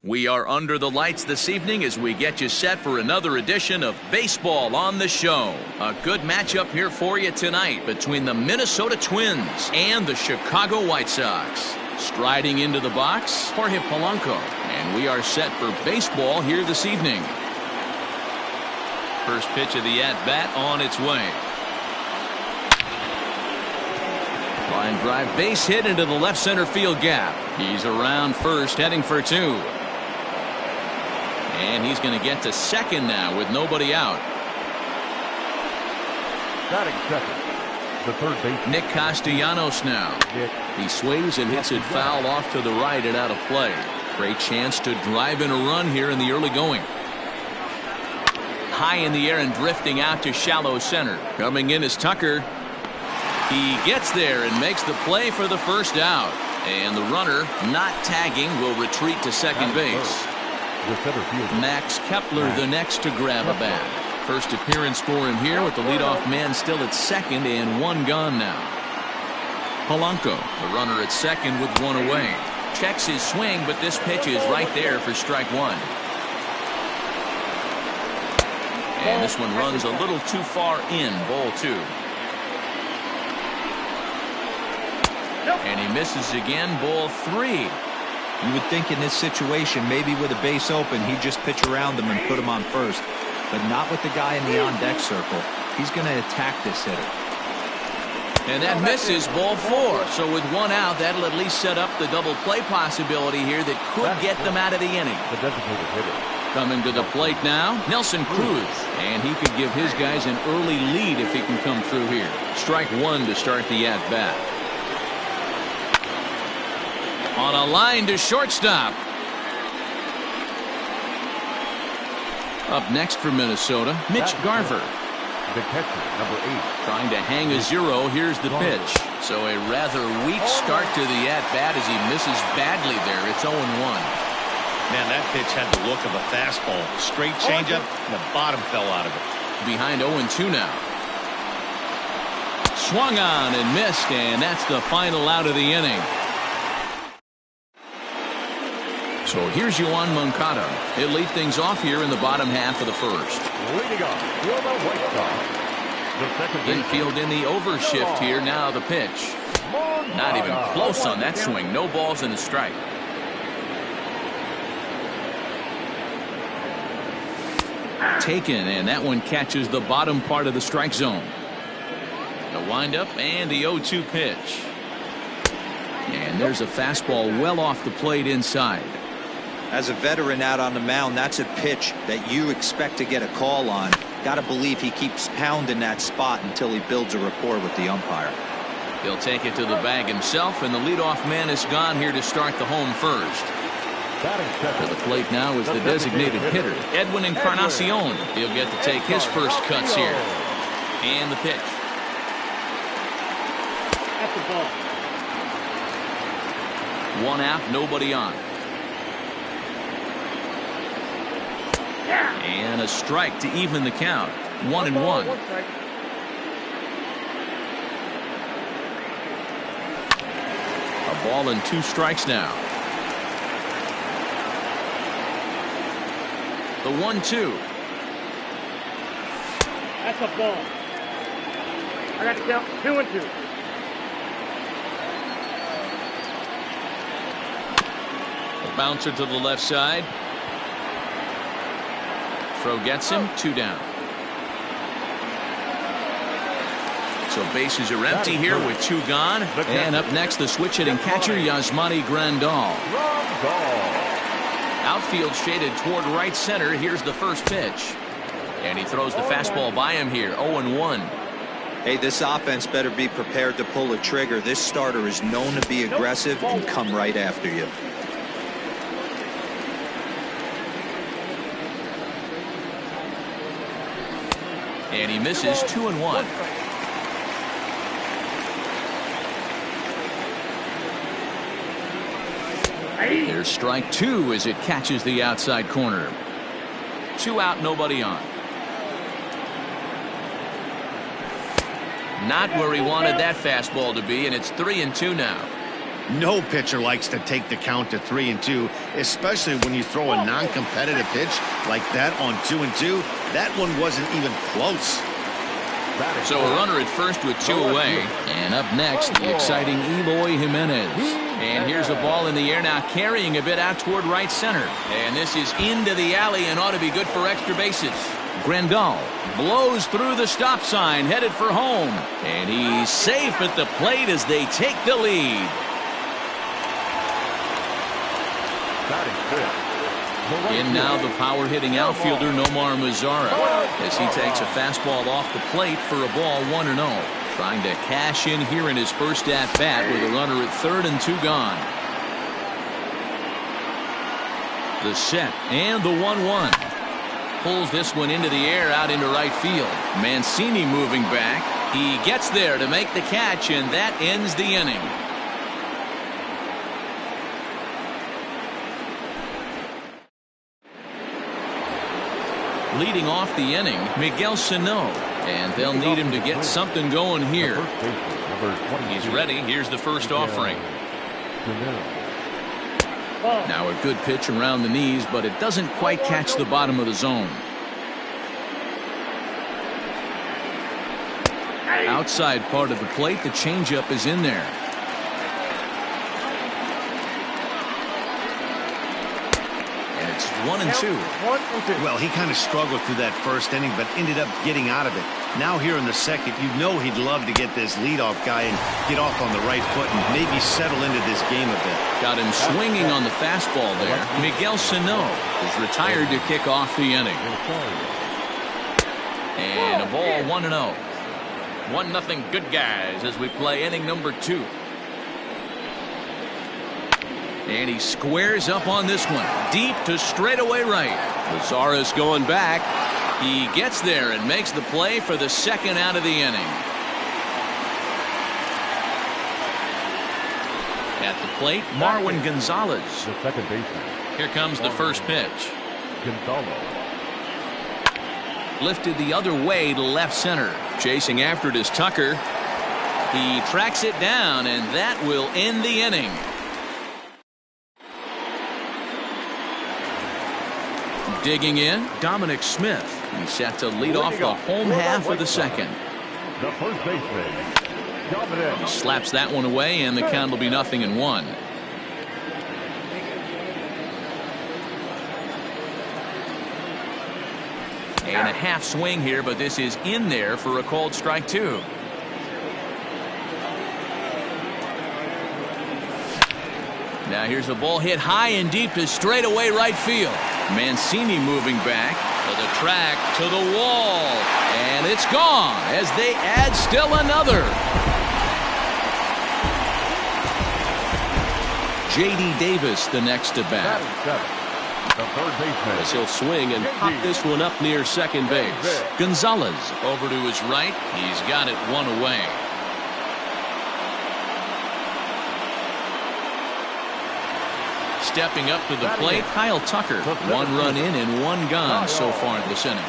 We are under the lights this evening as we get you set for another edition of Baseball on the Show. A good matchup here for you tonight between the Minnesota Twins and the Chicago White Sox. Striding into the box, Jorge Polanco. And we are set for baseball here this evening. First pitch of the at-bat on its way. Line drive base hit into the left center field gap. He's around first, heading for two. And he's going to get to second now with nobody out. Batting second, the third baseman, Nick Castellanos now. He sways and hits it foul off to the right and out of play. Great chance to drive in a run here in the early going. High in the air and drifting out to shallow center. Coming in is Tucker. He gets there and makes the play for the first out. And the runner, not tagging, will retreat to second base. Max Kepler the next to grab a bat. First appearance for him here with the leadoff man still at second and one gone now. Polanco, the runner at second with one away. Checks his swing, but this pitch is right there for strike one. And this one runs a little too far in, ball two. And he misses again, ball three. You would think in this situation, maybe with a base open, he'd just pitch around him and put him on first. But not with the guy in the on-deck circle. He's going to attack this hitter. And that misses, ball four. So with one out, that'll at least set up the double play possibility here that could get them out of the inning. The designated hitter. Coming to the plate now, Nelson Cruz. And he could give his guys an early lead if he can come through here. Strike one to start the at-bat. On a line to shortstop. Up next for Minnesota, Mitch Garver. The catcher, number 8. Trying to hang a zero. Here's the pitch. So a rather weak start to the at-bat as he misses badly there. It's 0-1. Man, that pitch had the look of a fastball. Straight changeup, and the bottom fell out of it. Behind 0-2 now. Swung on and missed, and that's the final out of the inning. So here's Yoán Moncada. He'll lead things off here in the bottom half of the first. Leading off, for the White Sox, the second Infield in the overshift here. Now the pitch. Not even close on that swing. No balls and a strike. Taken, and that one catches the bottom part of the strike zone. The windup and the 0-2 pitch. And there's a fastball well off the plate inside. As a veteran out on the mound, that's a pitch that you expect to get a call on. Got to believe he keeps pounding that spot until he builds a rapport with the umpire. He'll take it to the bag himself, and the leadoff man is gone here to start the home first. To the plate now is the designated hitter, Edwin Encarnacion. He'll get to take his first cuts here. And the pitch. That's the ball. One out, nobody on. And a strike to even the count. 1-1. A ball and 2 strikes now. The 1-2. That's a ball. I got to count 2-2. A bouncer to the left side. Throw gets him, 2 down. So bases are empty here with 2 gone. And up next, the switch hitting catcher, Yasmani Grandal. Outfield shaded toward right center. Here's the first pitch. And he throws the fastball by him here, 0-1. Hey, this offense better be prepared to pull a trigger. This starter is known to be aggressive and come right after you. And he misses, 2-1. There's strike 2 as it catches the outside corner. 2 out, nobody on. Not where he wanted that fastball to be, and it's 3-2 now. No pitcher likes to take the count to 3-2, especially when you throw a non-competitive pitch like that on 2-2. That one wasn't even close. So a runner at first with 2 away. And up next, the exciting Eloy Jimenez. And here's a ball in the air now, carrying a bit out toward right center. And this is into the alley and ought to be good for extra bases. Grandal blows through the stop sign, headed for home. And he's safe at the plate as they take the lead. In now the power-hitting outfielder Nomar Mazara as he takes a fastball off the plate for a ball 1-0. Trying to cash in here in his first at-bat with a runner at third and 2 gone. The set and the 1-1. Pulls this one into the air out into right field. Mancini moving back. He gets there to make the catch, and that ends the inning. Leading off the inning, Miguel Sano, and they'll need him to get something going here. He's ready. Here's the first offering. Now a good pitch around the knees, but it doesn't quite catch the bottom of the zone. Outside part of the plate, the changeup is in there. And it's 1-2. Well, he kind of struggled through that first inning, but ended up getting out of it. Now here in the second, you know he'd love to get this leadoff guy and get off on the right foot and maybe settle into this game a bit. Got him swinging on the fastball there. Miguel Sano is retired to kick off the inning. And a ball 1-0. 1-0 good guys as we play inning number 2. And he squares up on this one. Deep to straightaway right. Lazarus going back. He gets there and makes the play for the second out of the inning. At the plate, Marwin Gonzalez. The second baseman. Here comes the first pitch. Gonzalez. Lifted the other way to left center. Chasing after it is Tucker. He tracks it down, and that will end the inning. Digging in, Dominic Smith. He's set to lead off the home half of the second. The first baseman. He slaps that one away, and the count will be 0-1. And a half swing here, but this is in there for a called strike 2. Now here's a ball hit high and deep to straightaway right field. Mancini moving back to the track, to the wall, and it's gone as they add still another. J.D. Davis the next to bat. The third baseman. As he'll swing and pop this one up near second base. Gonzalez over to his right. He's got it one away. Stepping up to the plate, Kyle Tucker. 1 run in and 1 gone so far in this inning.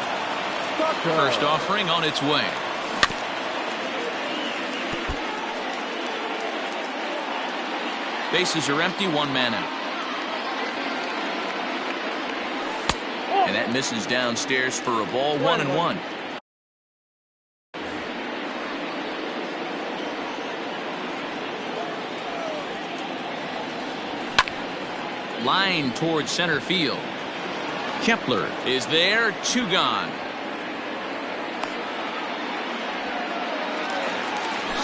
First offering on its way. Bases are empty, 1 man out. And that misses downstairs for a ball, 1-1. Line towards center field. Kepler is there, 2 gone.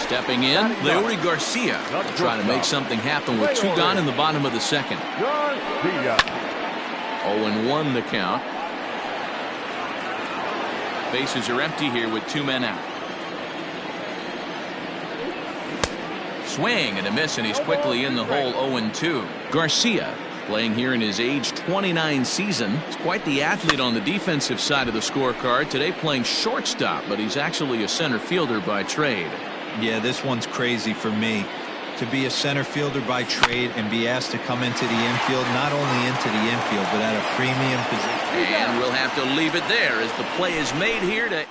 Stepping in, Leury Garcia trying to make something happen with 2 gone in the bottom of the second. 0-1 the count. Bases are empty here with 2 men out. Swing and a miss, and he's quickly in the hole. 0-2. Garcia playing here in his age 29 season. He's quite the athlete on the defensive side of the scorecard. Today playing shortstop, but he's actually a center fielder by trade. Yeah, this one's crazy for me. To be a center fielder by trade and be asked to come into the infield, not only into the infield, but at a premium position. And we'll have to leave it there as the play is made here to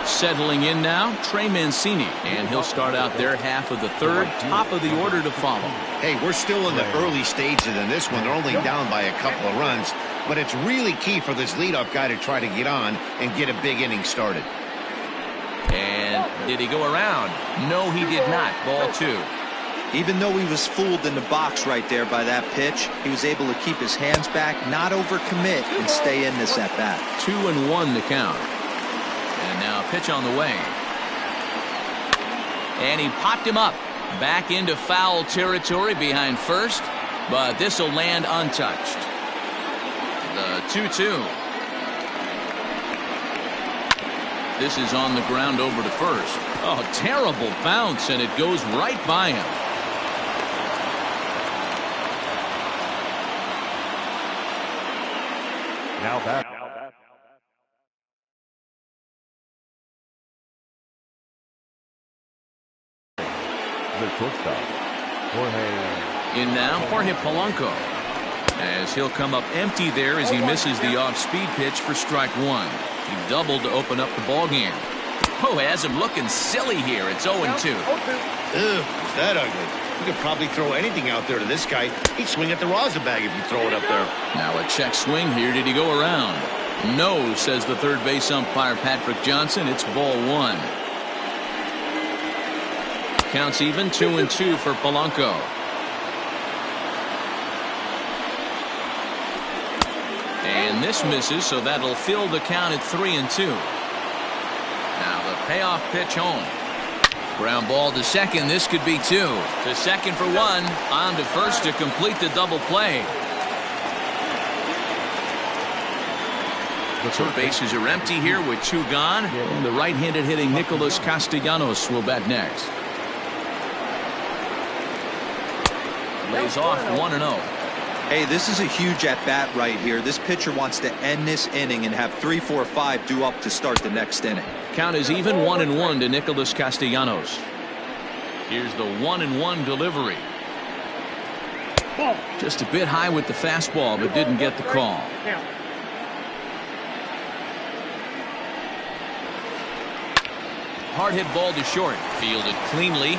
Settling in now, Trey Mancini, and he'll start out their half of the third, top of the order to follow. Hey, we're still in the early stages in this one. They're only down by a couple of runs, but it's really key for this leadoff guy to try to get on and get a big inning started. And did he go around? No, he did not. Ball 2. Even though he was fooled in the box right there by that pitch, he was able to keep his hands back, not overcommit, and stay in this at bat. 2-1 to count. And now pitch on the way. And he popped him up. Back into foul territory behind first, but this will land untouched. The 2-2. This is on the ground over to first. Oh, terrible bounce, and it goes right by him. Now back. The shortstop, Jorge. In now, Jorge Polanco. As he'll come up empty there as he misses the off-speed pitch for strike 1. He doubled to open up the ball game. Oh, has him looking silly here. It's 0-2. Ugh, is that ugly? You could probably throw anything out there to this guy. He'd swing at the rosin bag if you throw it up there. Now a check swing here. Did he go around? No, says the third base umpire Patrick Johnson. It's ball 1. Counts even, 2-2 for Polanco. And this misses, so that'll fill the count at 3-2. Now the payoff pitch home. Ground ball to second. This could be 2. To second for 1. On to first to complete the double play. The two bases are empty here with 2 gone. And the right-handed hitting Nicholas Castellanos will bat next. Lays off 1-0. Hey, this is a huge at-bat right here. This pitcher wants to end this inning and have 3, 4, 5 due up to start the next inning. Count is even 1-1 to Nicholas Castellanos. Here's the 1-1 delivery. Just a bit high with the fastball, but didn't get the call. Hard hit ball to short. Fielded cleanly.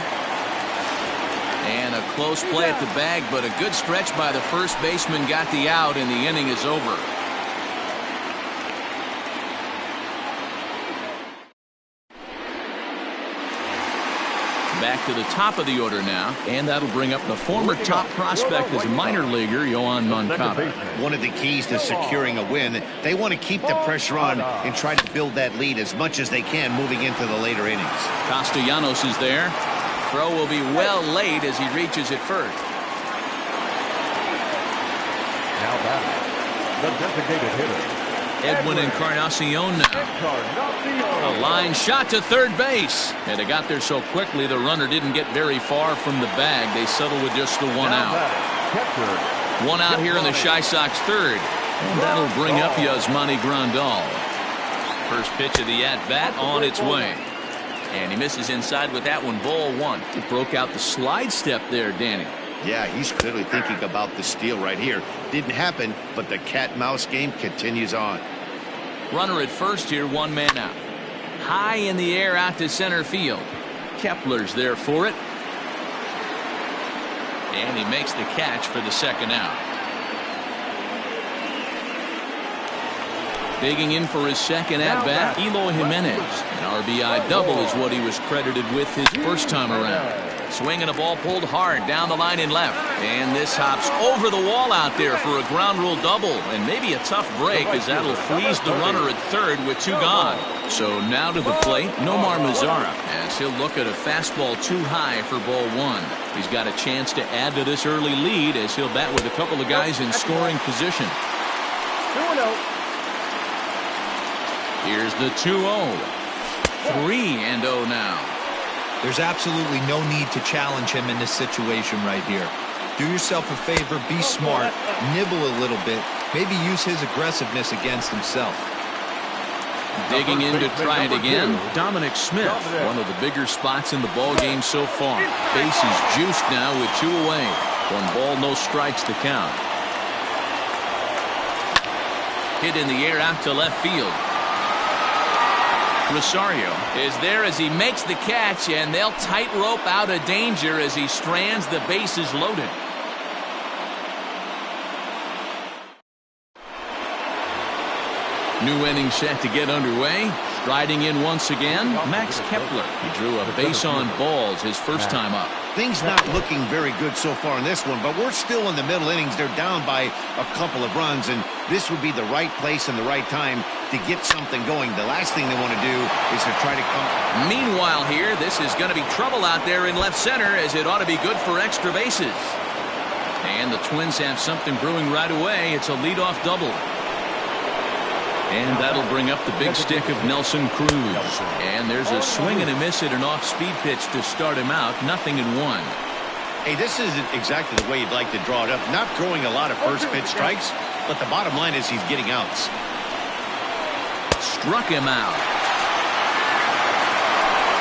And a close play at the bag, but a good stretch by the first baseman got the out, and the inning is over. Back to the top of the order now, and that'll bring up the former top prospect as a minor leaguer, Yohan Moncada. One of the keys to securing a win, they want to keep the pressure on and try to build that lead as much as they can moving into the later innings. Castellanos is there. Throw will be well late as he reaches it first. Now batting, the designated hitter, Edwin Encarnacion now. A line shot to third base. And it got there so quickly the runner didn't get very far from the bag. They settle with just the 1 out. 1 out here in the Chi Sox third. And that'll bring up Yasmani Grandal. First pitch of the at-bat on its way. And he misses inside with that one, ball 1. He broke out the slide step there, Danny. Yeah, he's clearly thinking about the steal right here. Didn't happen, but the cat-mouse game continues on. Runner at first here, 1 man out. High in the air out to center field. Kepler's there for it. And he makes the catch for the 2nd out. Digging in for his 2nd at-bat, Eloy Jimenez. An RBI double is what he was credited with his first time around. Swinging a ball pulled hard down the line in left. And this hops over the wall out there for a ground rule double. And maybe a tough break as that'll freeze the runner at third with 2 gone. So now to the plate, Nomar Mazara, as he'll look at a fastball too high for ball 1. He's got a chance to add to this early lead as he'll bat with a couple of guys in scoring position. 2-0. Here's the 2-0. 3-0 now. There's absolutely no need to challenge him in this situation right here. Do yourself a favor, be smart, nibble a little bit, maybe use his aggressiveness against himself. Digging in to try it again, Dominic Smith, one of the bigger spots in the ball game so far. Base is juiced now with 2 away. 1 ball, no strikes to count. Hit in the air out to left field. Rosario is there as he makes the catch, and they'll tightrope out of danger as he strands the bases loaded. New inning set to get underway. Striding in once again, Max Kepler. He drew a base on balls his first time up. Things not looking very good so far in this one, but we're still in the middle innings. They're down by a couple of runs, and this would be the right place and the right time to get something going. The last thing they want to do is to try to come. Meanwhile here, this is going to be trouble out there in left center, as it ought to be good for extra bases. And the Twins have something brewing right away. It's a leadoff double. And that'll bring up the big stick of Nelson Cruz. And there's a swing and a miss at an off-speed pitch to start him out. 0-1. Hey, this isn't exactly the way you'd like to draw it up. Not throwing a lot of first pitch strikes, but the bottom line is he's getting outs. Struck him out.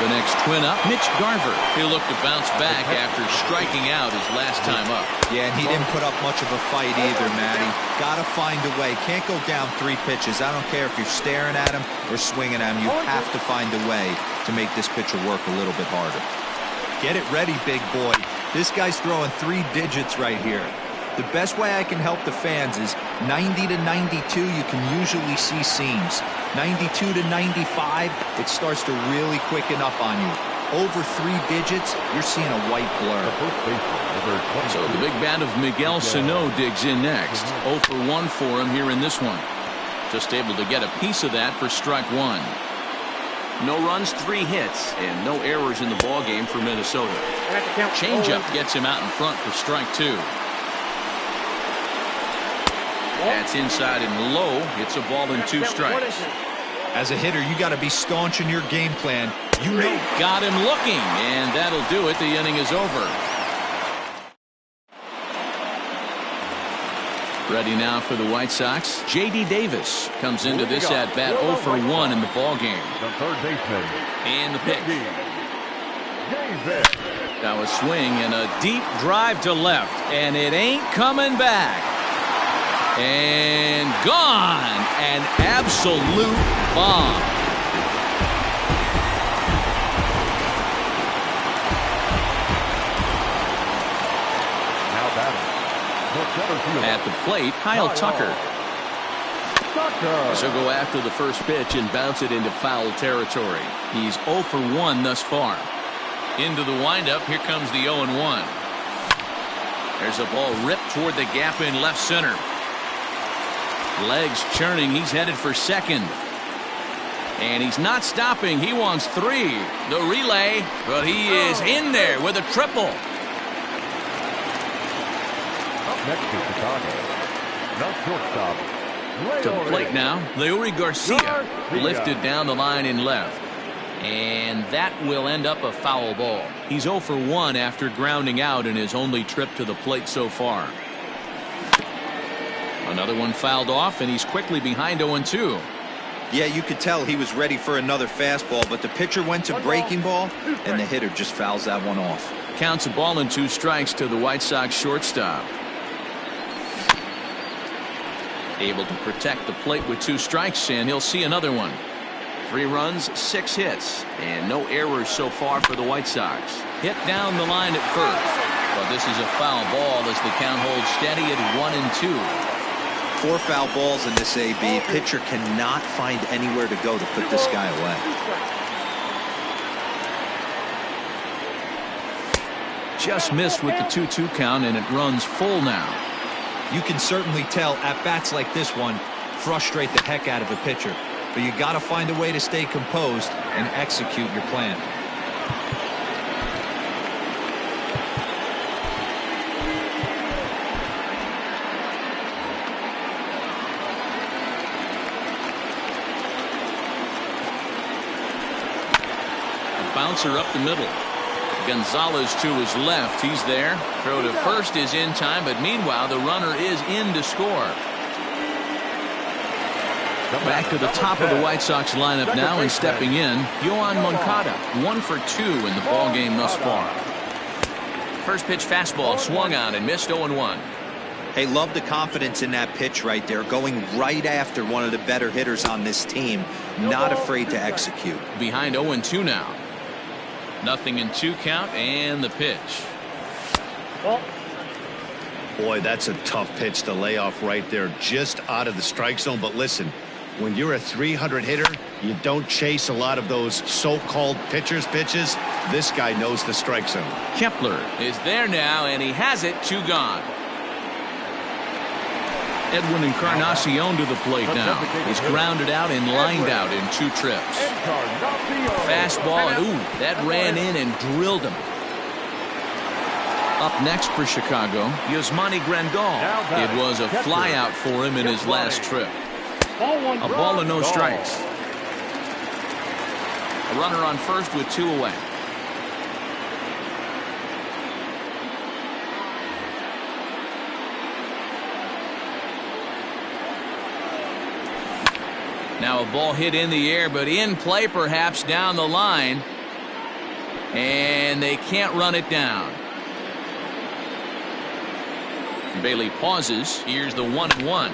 The next Twin up, Mitch Garver. He'll look to bounce back after striking out his last time up. Yeah, and he didn't put up much of a fight either, Matty. Got to find a way. Can't go down 3 pitches. I don't care if you're staring at him or swinging at him. You have to find a way to make this pitcher work a little bit harder. Get it ready, big boy. This guy's throwing 3 digits right here. The best way I can help the fans is 90 to 92, you can usually see seams. 92 to 95, it starts to really quicken up on you. Over 3 digits, you're seeing a white blur. So the big bat of Miguel Sano digs in next. 0 for 1 for him here in this one. Just able to get a piece of that for strike 1. No runs, 3 hits, and no errors in the ballgame for Minnesota. Changeup gets him out in front for strike 2. That's inside and low. It's a ball and 2 strikes. As a hitter, you got to be staunch in your game plan. You know. Got him looking, and that'll do it. The inning is over. Ready now for the White Sox. J.D. Davis comes into this at-bat 0 for 1 in the ballgame. The third baseman. And the pitch. Now a swing and a deep drive to left, and it ain't coming back. And gone. An absolute bomb. At the plate, Kyle Tucker. So go after the first pitch and bounce it into foul territory. He's 0 for 1 thus far. Into the windup, here comes the 0-1. There's a ball ripped toward the gap in left center. Legs churning, he's headed for second. And he's not stopping, he wants 3. The relay, but he is in there with a triple. Next to Chicago, the shortstop. To the plate now, Leury Garcia lifted down the line in left. And that will end up a foul ball. He's 0 for 1 after grounding out in his only trip to the plate so far. Another one fouled off, and he's quickly behind 0-2. Yeah, you could tell he was ready for another fastball, but the pitcher went to breaking ball, and the hitter just fouls that one off. Counts a ball and 2 strikes to the White Sox shortstop. Able to protect the plate with 2 strikes, and he'll see another one. 3 runs, 6 hits, and no errors so far for the White Sox. Hit down the line at first, but this is a foul ball as the count holds steady at 1-2. 4 foul balls in this AB. Pitcher cannot find anywhere to go to put this guy away. Just missed with the 2-2 count, and it runs full now. You can certainly tell at-bats like this one frustrate the heck out of a pitcher. But you got to find a way to stay composed and execute your plan. A bouncer up the middle. Gonzalez to his left. He's there. Throw to first is in time, but meanwhile the runner is in to score. Back to the top of the White Sox lineup now, and stepping in, Yohan Moncada. 1 for 2 in the ballgame thus far. First pitch fastball swung on and missed 0-1. Hey, love the confidence in that pitch right there, going right after one of the better hitters on this team, not afraid to execute. Behind 0-2 now. Nothing in 2 count, and the pitch. Boy, that's a tough pitch to lay off right there, just out of the strike zone. But listen, when you're a 300 hitter, you don't chase a lot of those so-called pitcher's pitches. This guy knows the strike zone. Kepler is there now, and he has it. 2 gone. Edwin Encarnacion to the plate now. He's grounded out and lined out in 2 trips. Fastball, and ooh, that ran in and drilled him. Up next for Chicago, Yasmani Grandal. It was a flyout for him in his last trip. A ball and no strikes. A runner on first with 2 away. Now a ball hit in the air, but in play perhaps down the line. And they can't run it down. Bailey pauses. Here's the 1-1.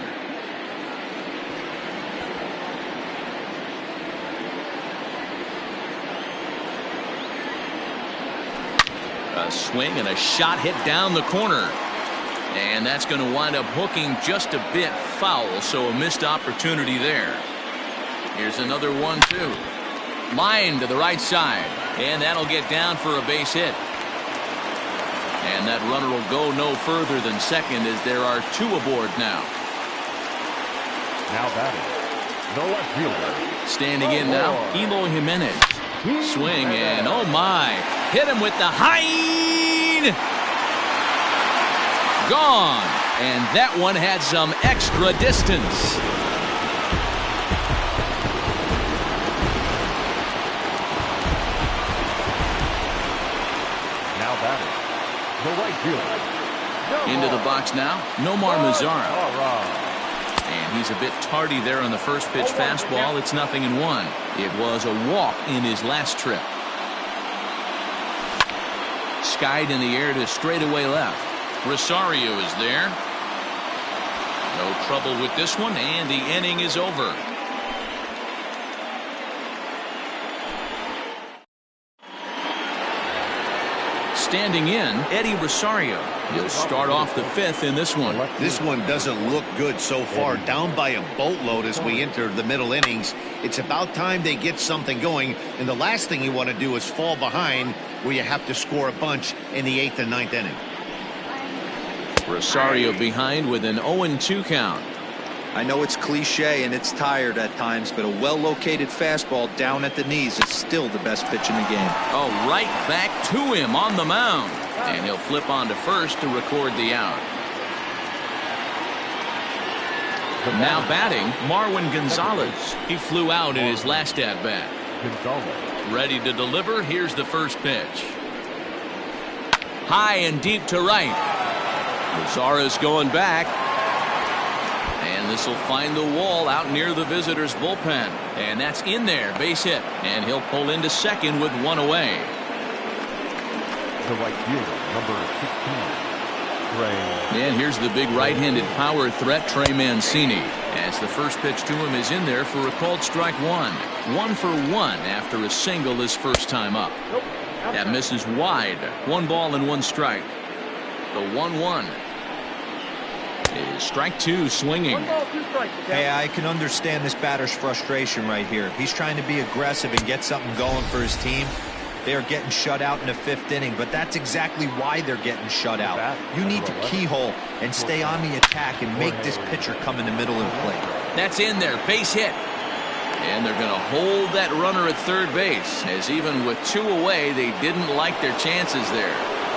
A swing and a shot hit down the corner. And that's going to wind up hooking just a bit foul, so a missed opportunity there. Here's another 1-2. Line to the right side, and that'll get down for a base hit. And that runner will go no further than second as there are 2 aboard now. Now batting, the left fielder. Standing in now, Eloy Jimenez. Swing, and oh my, hit him with the high. Gone, and that one had some extra distance. Now batting, the right fielder. Into the box now, Nomar Mazara. And he's a bit tardy there on the first pitch fastball. It's 0-1. It was a walk in his last trip. Skied in the air to straightaway left. Rosario is there. No trouble with this one, and the inning is over. Standing in, Eddie Rosario. He'll start off the 5th in this one. This one doesn't look good so far. Down by a boatload as we enter the middle innings. It's about time they get something going, and the last thing you want to do is fall behind where you have to score a bunch in the 8th and 9th inning. Rosario behind with an 0-2 count. I know it's cliche and it's tired at times, but a well-located fastball down at the knees is still the best pitch in the game. Oh, right back to him on the mound. And he'll flip on to first to record the out. Now batting, Marwin Gonzalez. He flew out in his last at-bat. Ready to deliver. Here's the first pitch. High and deep to right. Mazara's going back. And this will find the wall out near the visitors' bullpen. And that's in there. Base hit. And he'll pull into second with 1 away. The right fielder, number 15, Trey. And here's the big right-handed power threat, Trey Mancini. As the first pitch to him is in there for a called strike 1. 1 for 1 after a single his first time up. That misses wide. 1 ball and 1 strike. The 1-1 is strike 2 swinging. Hey, I can understand this batter's frustration right here. He's trying to be aggressive and get something going for his team. They are getting shut out in the 5th inning, but that's exactly why they're getting shut out. You need to keyhole and stay on the attack and make this pitcher come in the middle and play. That's in there. Base hit. And they're going to hold that runner at third base, as even with 2 away, they didn't like their chances there.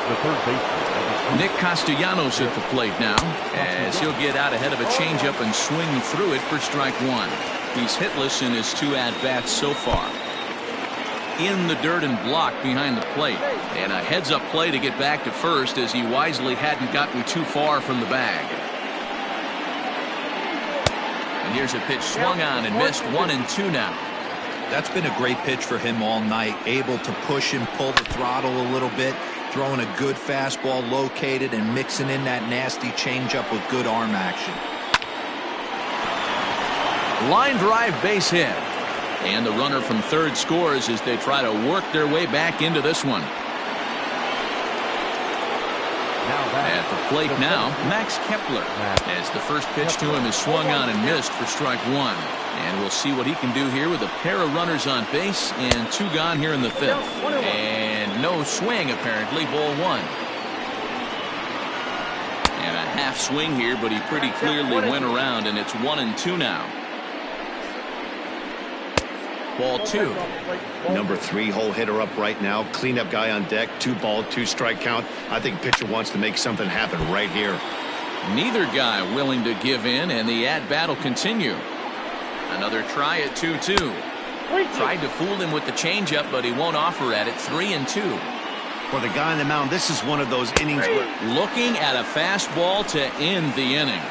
The third baseman. Nick Castellanos at the plate now, as he'll get out ahead of a changeup and swing through it for strike 1. He's hitless in his 2 at-bats so far. In the dirt and blocked behind the plate, and a heads-up play to get back to first as he wisely hadn't gotten too far from the bag. And here's a pitch swung on and missed. 1-2 now. That's been a great pitch for him all night, able to push and pull the throttle a little bit, Throwing a good fastball located and mixing in that nasty changeup with good arm action. Line drive, base hit. And the runner from third scores as they try to work their way back into this one. At the plate now, Max Kepler, as the first pitch to him is swung on and missed for strike one. And we'll see what he can do here with a pair of runners on base and 2 gone here in the 5th. And no swing, apparently, ball 1. And a half swing here, but he pretty clearly went around, and it's 1-2 now. Ball 2. Number 3 hole hitter up right now. Cleanup guy on deck. 2-ball, 2-strike count. I think pitcher wants to make something happen right here. Neither guy willing to give in, and the at-bat will continue. Another try at 2-2. Tried to fool him with the changeup, but he won't offer at it. 3-2. For the guy on the mound, this is one of those innings where... Looking at a fastball to end the inning.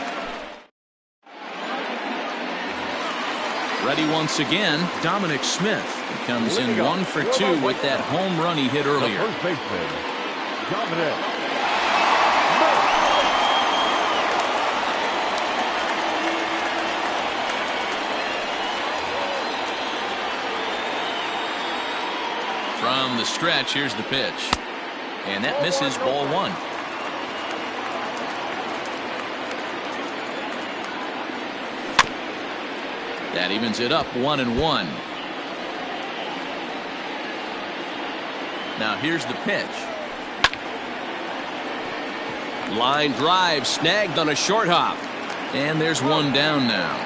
Ready once again, Dominic Smith. He comes in 1 for 2 with that home run he hit earlier. First baseman, Dominic. From the stretch, here's the pitch. And that misses, ball 1. That evens it up 1-1. Now here's the pitch. Line drive snagged on a short hop. And there's one down now.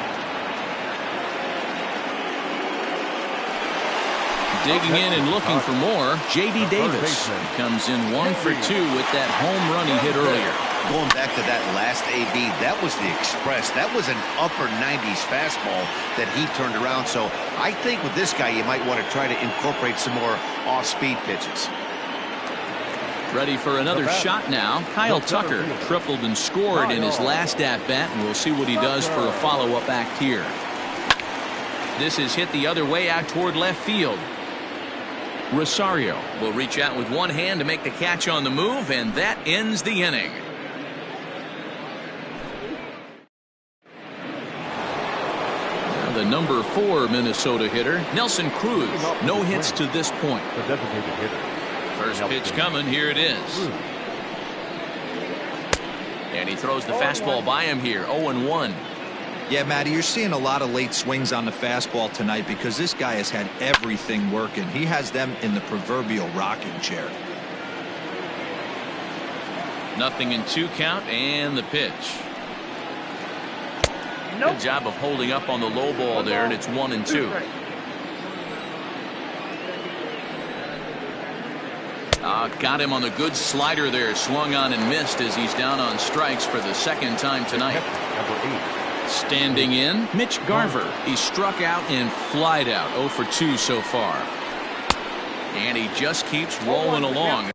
Digging in and looking for more, J.D. Davis. He comes in 1 for 2 with that home run he hit earlier. Going back to that last AB, that was the express. That was an upper 90s fastball that he turned around. So I think with this guy, you might want to try to incorporate some more off-speed pitches. Ready for another shot now. Kyle Tucker tripled and scored in his last at-bat, and we'll see what he does for a follow-up act here. This is hit the other way out toward left field. Rosario will reach out with one hand to make the catch on the move, and that ends the inning. Now the number 4 Minnesota hitter, Nelson Cruz. No hits to this point. The designated hitter. First pitch coming. Here it is. And he throws the fastball by him here. 0-1. Yeah, Matty, you're seeing a lot of late swings on the fastball tonight because this guy has had everything working. He has them in the proverbial rocking chair. Nothing in 2 count, and the pitch. Good job of holding up on the low ball there, and it's 1-2. Got him on the good slider there. Swung on and missed as he's down on strikes for the second time tonight. Number 8. Standing in, Mitch Garver. He struck out and flied out. 0 for 2 so far. And he just keeps rolling along.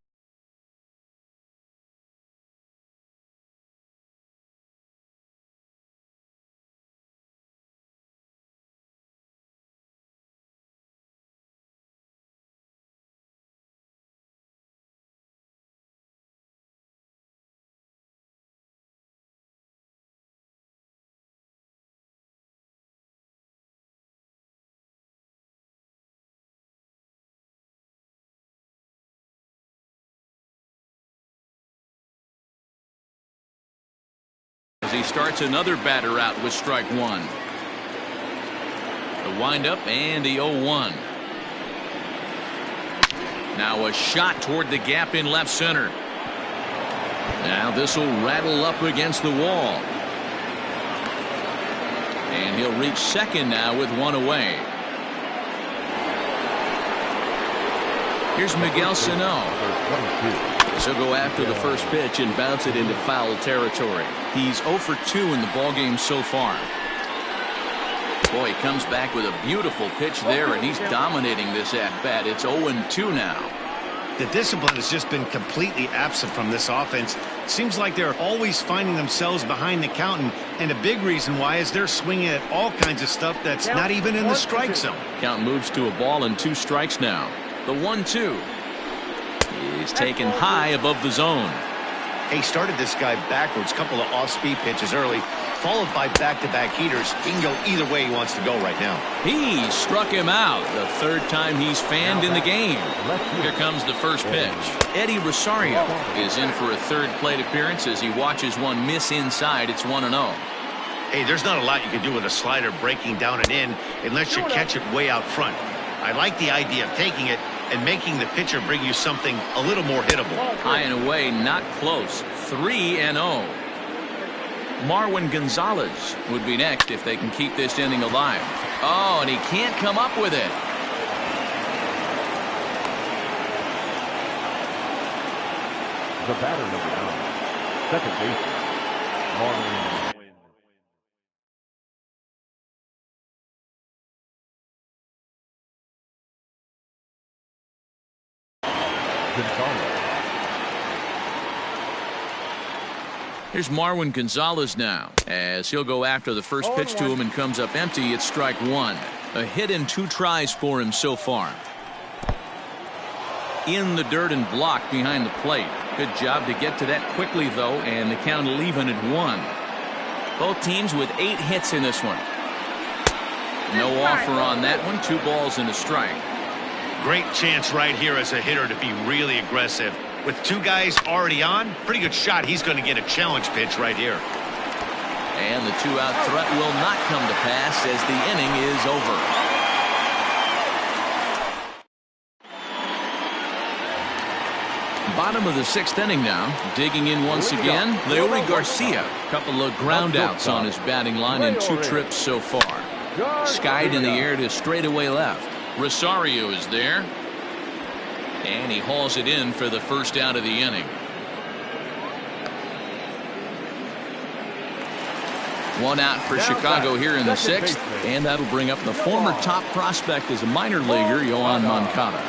As he starts another batter out with strike 1. The windup and the 0-1. Now a shot toward the gap in left center. Now this will rattle up against the wall. And he'll reach second now with 1 away. Here's Miguel Sano. He'll go after the first pitch and bounce it into foul territory. He's 0 for 2 in the ballgame so far. Boy, he comes back with a beautiful pitch there, and he's dominating this at-bat. It's 0-2 now. The discipline has just been completely absent from this offense. Seems like they're always finding themselves behind the count, and a big reason why is they're swinging at all kinds of stuff that's not even in the strike zone. Count moves to a ball and 2 strikes now. The 1-2. is taken high above the zone. He started this guy backwards, couple of off-speed pitches early, followed by back-to-back heaters. He can go either way he wants to go right now. He struck him out the third time he's fanned in the game. Here comes the first pitch. Eddie Rosario is in for a third plate appearance as he watches one miss inside. It's 1-0. Hey, there's not a lot you can do with a slider breaking down and in unless you catch it way out front. I like the idea of taking it and making the pitcher bring you something a little more hittable. High and away, not close. 3-0. Marwin Gonzalez would be next if they can keep this inning alive. Oh, and he can't come up with it. The batter, number 9, second baseman, Marwin Gonzalez. Here's Marwin Gonzalez now, as he'll go after the first pitch to him and comes up empty. It's strike one. A hit and 2 tries for him so far. In the dirt and blocked behind the plate. Good job to get to that quickly, though, and the count will even at 1. Both teams with 8 hits in this one. No offer on that one. 2 balls and a strike. Great chance right here as a hitter to be really aggressive. With 2 guys already on, pretty good shot. He's going to get a challenge pitch right here. And the 2-out threat will not come to pass as the inning is over. Bottom of the 6th inning now. Digging in once again, Leury Garcia. Couple of ground outs on his batting line in 2 trips so far. Skied in the air to straightaway left. Rosario is there. And he hauls it in for the first out of the inning. One out for Chicago here in the 6th. And that'll bring up the former top prospect as a minor leaguer, Yohan Moncada.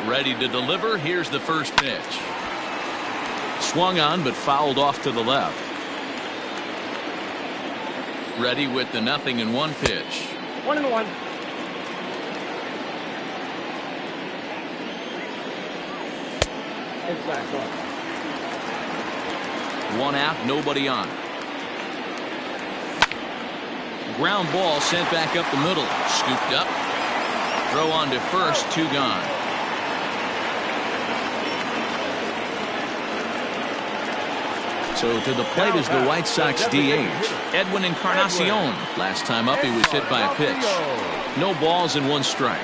Ready to deliver. Here's the first pitch. Swung on but fouled off to the left. Ready with the 0-1 pitch. 1-1. One out, nobody on. Ground ball sent back up the middle. Scooped up. Throw on to first, 2 gone. So to the plate is the White Sox DH, Edwin Encarnacion. Last time up, he was hit by a pitch. No balls and 1 strike.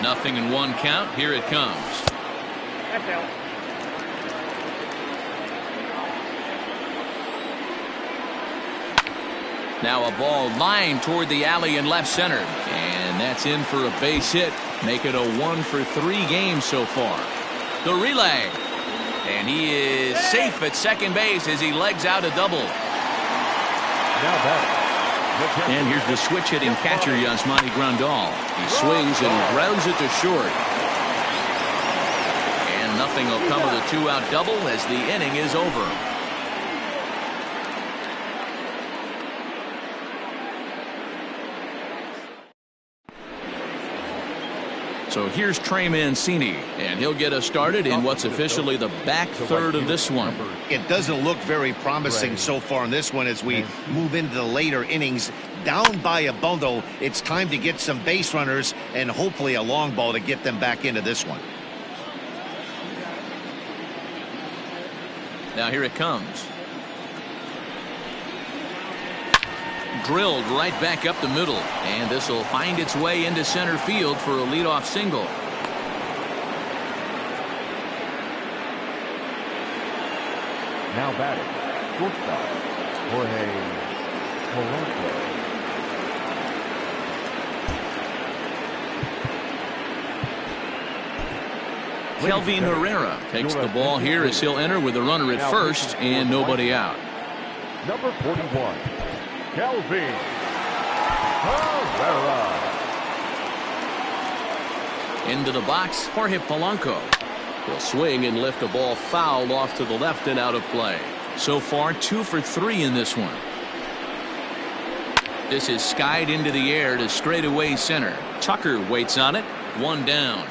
0-1 count. Here it comes. Now a ball lined toward the alley in left center. And that's in for a base hit. Make it a 1-for-3 game so far. The relay. And he is safe at second base as he legs out a double. And here's the switch-hitting catcher, Yasmani Grandal. He swings and grounds it to short. And nothing will come of the 2-out double as the inning is over. So here's Trey Mancini, and he'll get us started in what's officially the back third of this one. It doesn't look very promising so far in this one as we move into the later innings. Down by a bundle, it's time to get some base runners and hopefully a long ball to get them back into this one. Now here it comes. Drilled right back up the middle, and this will find its way into center field for a leadoff single. Now batting, shortstop, Jorge Polanco. Kelvin Herrera takes the ball here as he'll enter with a runner at first and nobody out. Number 41. Kelvin Herrera. Into the box, Jorge Polanco. He'll swing and lift a ball fouled off to the left and out of play. So far, 2 for 3 in this one. This is skied into the air to straightaway center. Tucker waits on it. One down.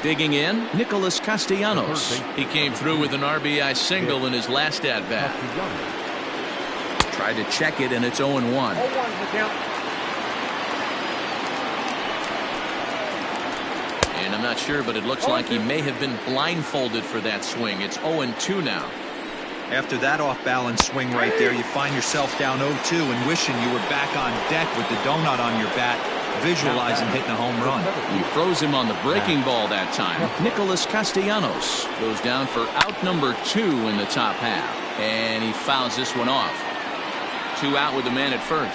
Digging in, Nicholas Castellanos. He came through with an RBI single in his last at-bat. Tried to check it, and it's 0-1. 0-1 the count. And I'm not sure, but it looks like he may have been blindfolded for that swing. It's 0-2 now. After that off-balance swing right there, you find yourself down 0-2 and wishing you were back on deck with the donut on your bat, visualizing hitting a home run. He froze him on the breaking ball that time. Nicholas Castellanos goes down for out number 2 in the top half. And he fouls this one off. 2 out with the man at first.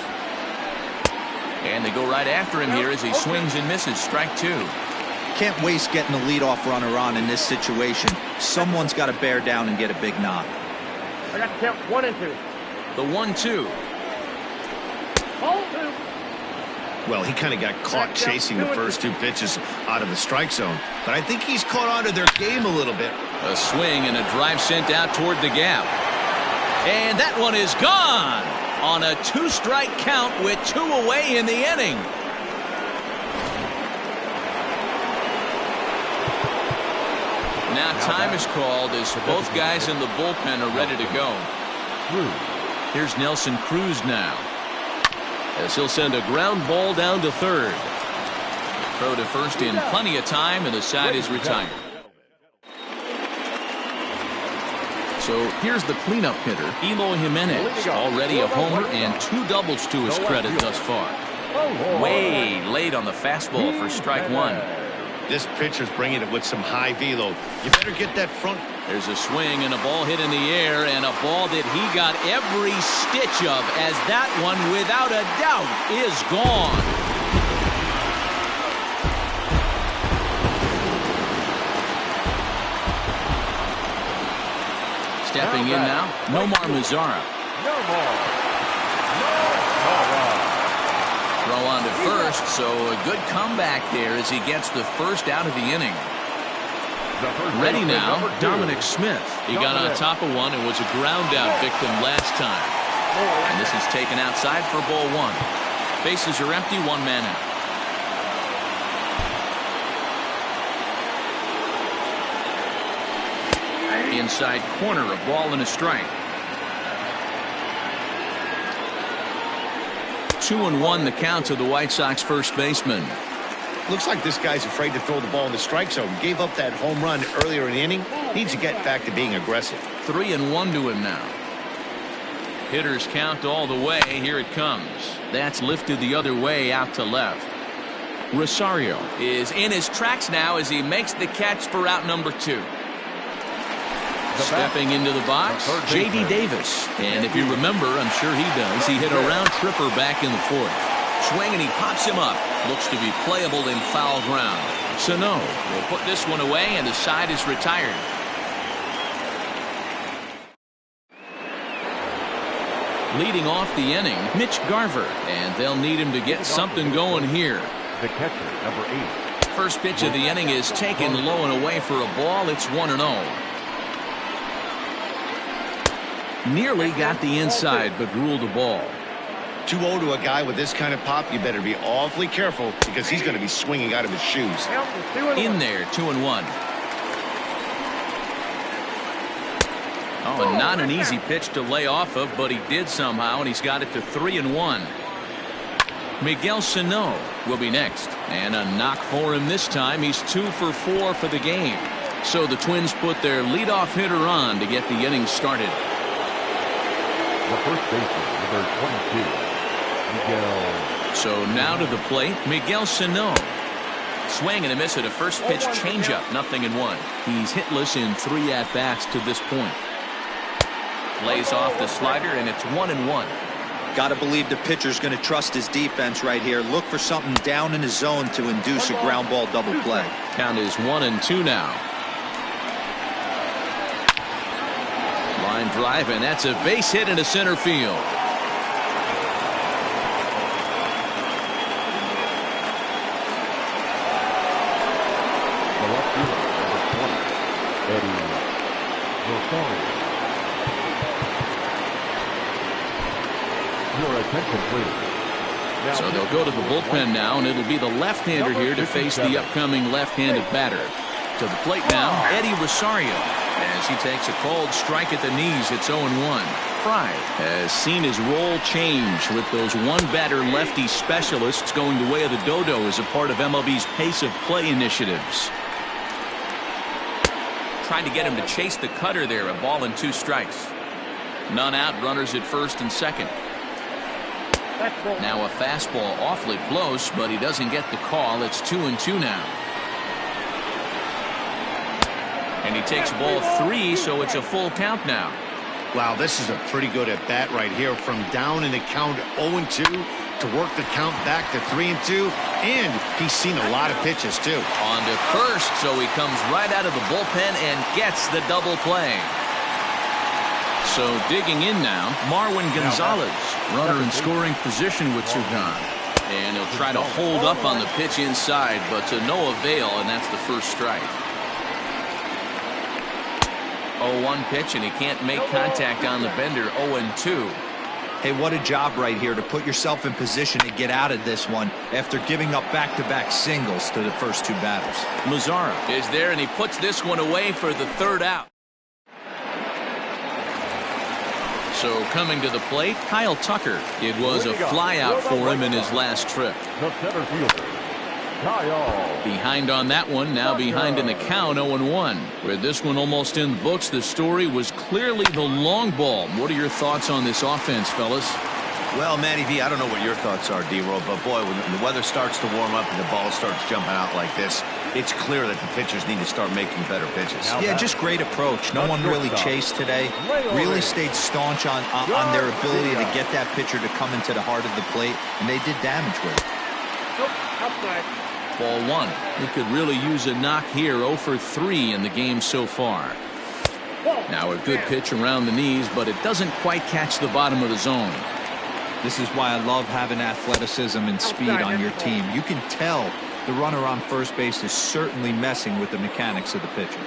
And they go right after him here as he swings and misses. Strike 2. Can't waste getting the leadoff runner on in this situation. Someone's got to bear down and get a big knock. I got to count 1 and 2. The 1-2. 0-2. Well, he kind of got caught chasing the first 2 pitches out of the strike zone. But I think he's caught on to their game a little bit. A swing and a drive sent out toward the gap. And that one is gone on a 2-strike count with 2 away in the inning. Now time is called as both guys in the bullpen are ready to go. Here's Nelson Cruz now, as he'll send a ground ball down to third. Throw to first in plenty of time, and the side is retired. So here's the cleanup hitter, Eloy Jimenez, already a homer and 2 doubles to his credit thus far. Way late on the fastball for strike 1. This pitcher's bringing it with some high velo. You better get that front. There's a swing and a ball hit in the air, and a ball that he got every stitch of, as that one, without a doubt, is gone. Stepping in now, Nomar Mazara. Throw on to first, so a good comeback there as he gets the first out of the inning. Ready now, Dominic Smith. He got on top of one and was a ground out victim last time. And this is taken outside for ball 1. Bases are empty, 1 man out. Inside corner, a ball and a strike. 2-1 the count to the White Sox first baseman. Looks like this guy's afraid to throw the ball in the strike zone. Gave up that home run earlier in the inning. Needs to get back to being aggressive. 3-1 to him now. Hitters count all the way. Here it comes. That's lifted the other way out to left. Rosario is in his tracks now as he makes the catch for out number 2. Stepping into the box, J.D. Davis. And if you remember, I'm sure he does, he hit a round tripper back in the 4th. Swing and he pops him up. Looks to be playable in foul ground. Sano will put this one away, and the side is retired. Leading off the inning, Mitch Garver. And they'll need him to get something going here. The catcher, number 8. First pitch of the inning is taken low and away for a ball. It's 1-0. Nearly got the inside, but ruled a ball. 2-0 to a guy with this kind of pop. You better be awfully careful because he's going to be swinging out of his shoes. In there, 2-1. Oh, and not an easy pitch to lay off of, but he did somehow, and he's got it to 3-1. Miguel Sano will be next, and a knock for him this time. He's 2 for 4 for the game. So the Twins put their leadoff hitter on to get the inning started. The first baseman, number 22, Miguel. So now to the plate, Miguel Sano. Swing and a miss at a first pitch changeup, 0-1. He's hitless in 3 at-bats to this point. Lays off the slider, and it's 1-1. Got to believe the pitcher's going to trust his defense right here. Look for something down in his zone to induce a ground ball double play. Count is 1-2 now. Line drive, and that's a base hit into center field. The left fielder, number 20, Eddie Rosario. pitch completed. Now So they'll go to the bullpen now, and it'll be the left-hander here to face the upcoming left-handed batter. To the plate now, Eddie Rosario. As he takes a cold strike at the knees, it's 0-1. Fry has seen his role change with those one-batter lefty specialists going the way of the dodo as a part of MLB's pace of play initiatives. Trying to get him to chase the cutter there, a ball and 2 strikes. None out, runners at first and second. Now a fastball awfully close, but he doesn't get the call. It's 2-2 now. And he takes ball 3, so it's a full count now. Wow, this is a pretty good at bat right here. From down in the count 0-2 to work the count back to 3-2. And he's seen a lot of pitches, too. On to first, so he comes right out of the bullpen and gets the double play. So digging in now, Marwin Gonzalez, runner in scoring position with 2 gone. And he'll try to hold up on the pitch inside, but to no avail, and that's the first strike. 0-1 pitch, and he can't make contact on the bender. 0-2. Hey, what a job right here to put yourself in position to get out of this one after giving up back-to-back singles to the first 2 batters. Mazzara is there, and he puts this one away for the 3rd out. So coming to the plate, Kyle Tucker. It was a flyout for him in his last trip. the center fielder, Kyle. Behind on that one, now behind in the count, 0-1. With this one almost in the books, the story was clearly the long ball. What are your thoughts on this offense, fellas? Well, Matty V, I don't know what your thoughts are, D-Roll, but boy, when the weather starts to warm up and the ball starts jumping out like this, it's clear that the pitchers need to start making better pitches. Yeah, just great approach. No one really chased today. Really stayed staunch on their ability to get that pitcher to come into the heart of the plate, and they did damage with it. Ball 1. He could really use a knock here. 0 for 3 in the game so far. Now a good pitch around the knees, but it doesn't quite catch the bottom of the zone. This is why I love having athleticism and speed on your team. You can tell the runner on first base is certainly messing with the mechanics of the pitcher.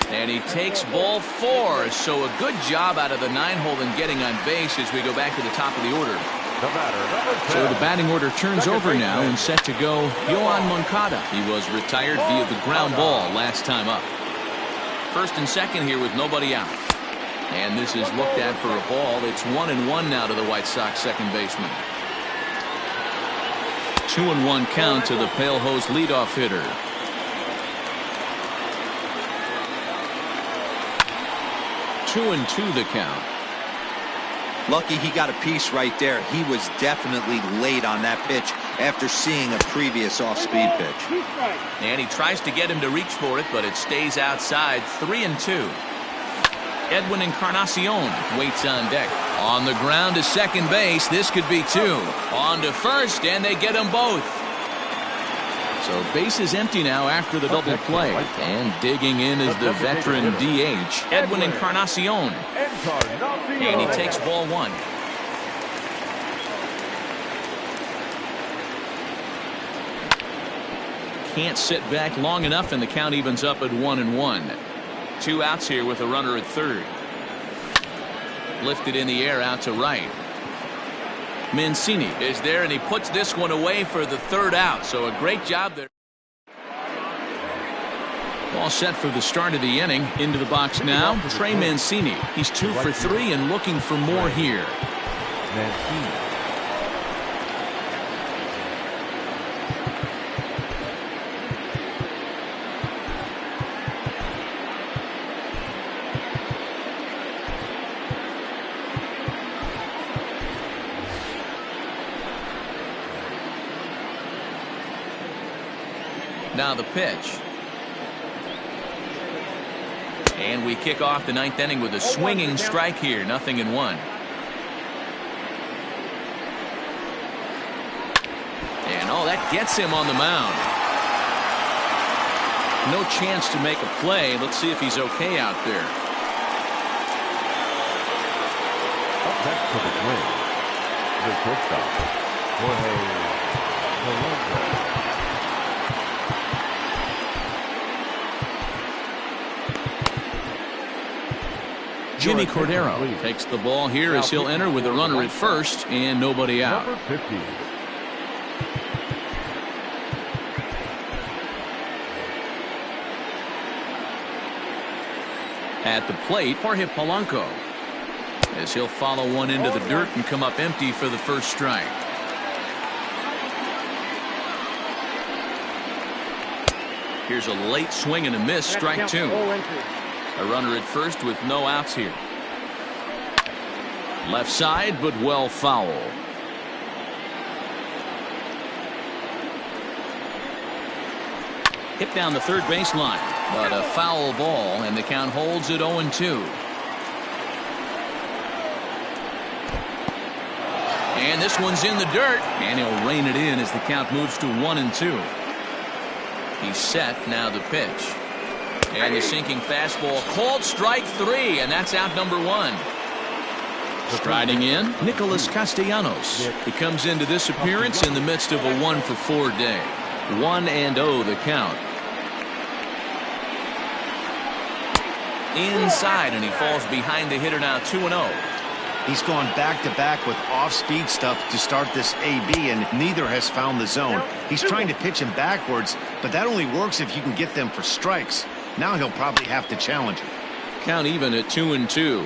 And he takes ball 4, so a good job out of the 9-hole in getting on base as we go back to the top of the order. The batter, number 10. So the batting order turns over now and set to go Yohan Moncada. He was retired via the ground ball last time up. First and second here with nobody out. And this is looked at for a ball. It's 1-1 now to the White Sox second baseman. 2-1 count to the Pale Hose leadoff hitter. Two and 2 the count. Lucky he got a piece right there. He was definitely late on that pitch after seeing a previous off-speed pitch. And he tries to get him to reach for it, but it stays outside. 3-2. Edwin Encarnacion waits on deck. On the ground to second base. This could be 2. On to first, and they get them both. So base is empty now after the double play. And digging in is the veteran DH, Edwin Encarnacion. And he takes ball 1. Can't sit back long enough, and the count evens up at 1-1. 2 outs here with a runner at third. Lifted in the air out to right. Mancini is there, and he puts this one away for the 3rd out. So a great job there. All set for the start of the inning. Into the box now, Trey Mancini. He's 2 for 3 and looking for more here. Mancini. Now the pitch. And we kick off the 9th inning with a swinging strike here. 0-1. And that gets him on the mound. No chance to make a play. Let's see if he's okay out there. Up next for the Twins, the shortstop, Joehl98. Jimmy Cordero takes the ball here as he'll enter with a runner at first and nobody out. Number 50. At the plate, Jorge Polanco, as he'll follow one into the dirt and come up empty for the first strike. Here's a late swing and a miss, strike two. A runner at first with no outs here. Left side, but well foul. Hit down the third baseline, but a foul ball, and the count holds at 0-2. And this one's in the dirt, and he'll rein it in as the count moves to 1-2. He's set, now the pitch. And the sinking fastball, called strike three, and that's out number one. Striding in, Nicholas Castellanos. He comes into this appearance in the midst of a 1-for-4 day. 1-0 the count. Inside, and he falls behind the hitter now, 2-0. He's gone back-to-back with off-speed stuff to start this AB, and neither has found the zone. He's trying to pitch him backwards, but that only works if you can get them for strikes. Now he'll probably have to challenge him. Count even at 2-2.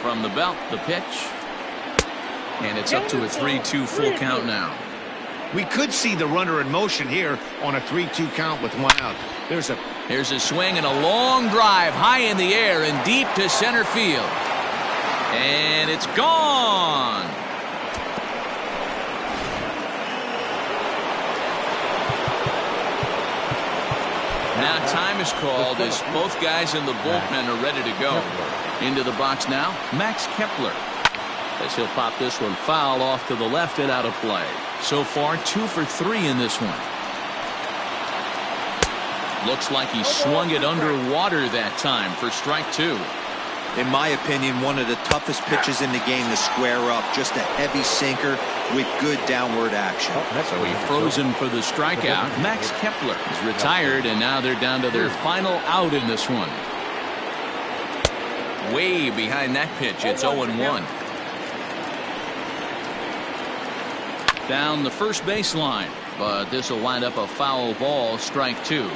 From the belt, the pitch. And it's up to a 3-2 full count now. We could see the runner in motion here on a 3-2 count with one out. Here's a swing and a long drive high in the air and deep to center field. And it's gone. Now time is called as both guys in the bullpen are ready to go. Into the box now, Max Kepler, as he'll pop this one foul off to the left and out of play. So far 2 for 3 in this one. Looks like he swung it underwater that time for strike two. In my opinion, one of the toughest pitches in the game to square up. Just a heavy sinker with good downward action. So he froze him for the strikeout. Max Kepler is retired, and now they're down to their final out in this one. Way behind that pitch, it's 0-1. Down the first baseline, but this will wind up a foul ball, strike two.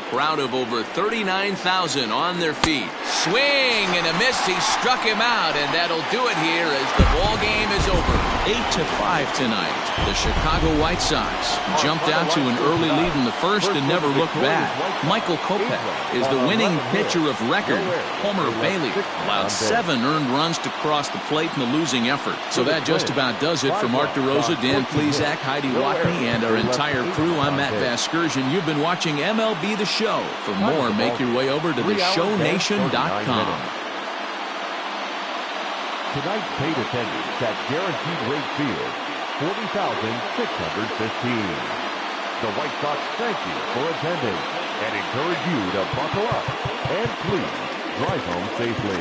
Crowd of over 39,000 on their feet. Swing and a miss. He struck him out, and that'll do it here as the ball game is over. 8-5 tonight. The Chicago White Sox jumped out to an early lead in the first and never looked back. Michael Kopech is the winning pitcher of record. Homer Bailey allowed 7 earned runs to cross the plate in the losing effort. So that just about does it for Mark DeRosa, Dan Plesac, Heidi Watney, and our entire crew. I'm Matt Vasgersian. You've been watching MLB The Show. For more, make your way over to theShowNation.com. Tonight's paid attendance at Guaranteed Rate Field, 40,615. The White Sox thank you for attending and encourage you to buckle up and please drive home safely.